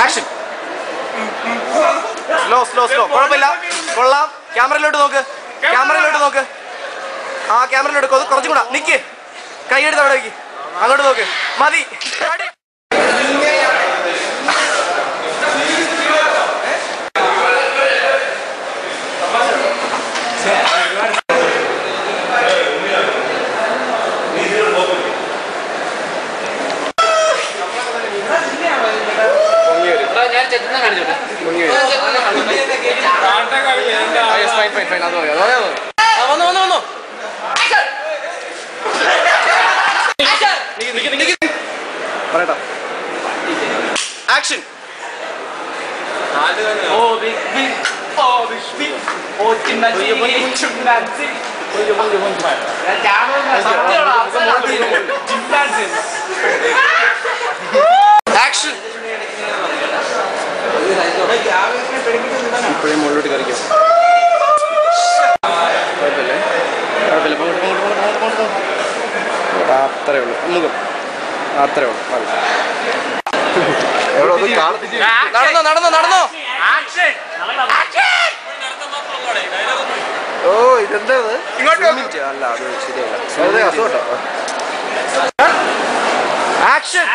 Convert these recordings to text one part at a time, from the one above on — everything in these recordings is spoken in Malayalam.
ആക്ഷൻ. Slow slow slow. കുഴപ്പമില്ല, കൊള്ളാം. ക്യാമറയിലോട്ട് നോക്ക്, ക്യാമറയിലോട്ട് നോക്ക്. ആ ക്യാമറയിലോട്ട് കുറച്ചും കൂടെ നിക്ക്. കൈയെടുത്ത് അവിടെ വയ്ക്ക്. അങ്ങോട്ട് നോക്ക്. മതി. പറയട്ടോ. ആക്ഷൻ. ആക്ഷൻ. ഇപ്പോഴേ മുകളിലോട്ട് കറിക്കാം. കുഴപ്പമില്ലേ, കുഴപ്പമില്ല. അത്രേ ഉള്ളൂ. മുഖം അത്രേ ഉള്ളൂ. നടന്നോ നടന്നോ നടന്നോ. ഓ ഇതെന്താ അല്ല, അത് ശരിയല്ല. അസുഖട്ടോ. ആക്ഷൻ.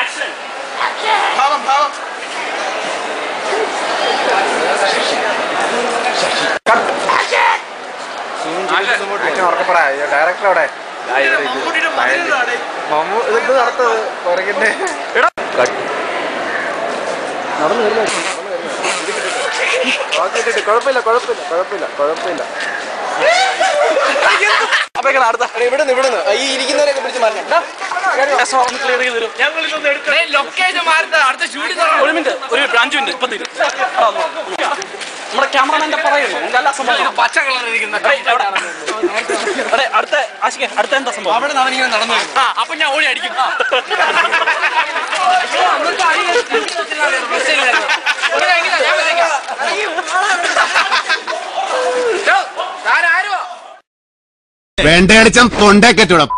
ഡയറക്ടർ അവിടെ ഇതെന്ത് നടത്തത് പുറകിന്റെ നടന്നു വരുന്ന. കുഴപ്പമില്ല കുഴപ്പമില്ല കുഴപ്പമില്ല കുഴപ്പമില്ല. അടുത്ത ഇവിടുന്ന് ഇവിടുന്ന് ഈ ഇരിക്കുന്നവരെയൊക്കെ പിടിച്ച് മാറണം. ഒരു 5 മിനിറ്റ് ഇപ്പൊ തരും. നമ്മുടെ ക്യാമറമാന്റെ പറയുന്നു എല്ലാ സംഭവം പച്ച കളറിരിക്കുന്ന. അടുത്ത ആശിക അടുത്ത എന്താ സംഭവം? അവിടെ അവനിങ്ങനെ നടന്നു. അപ്പൊ ഞാൻ ഓടി അടിക്കും. വേണ്ടയടിച്ചാൽ തൊണ്ടേ കെട്ടിവിടാം.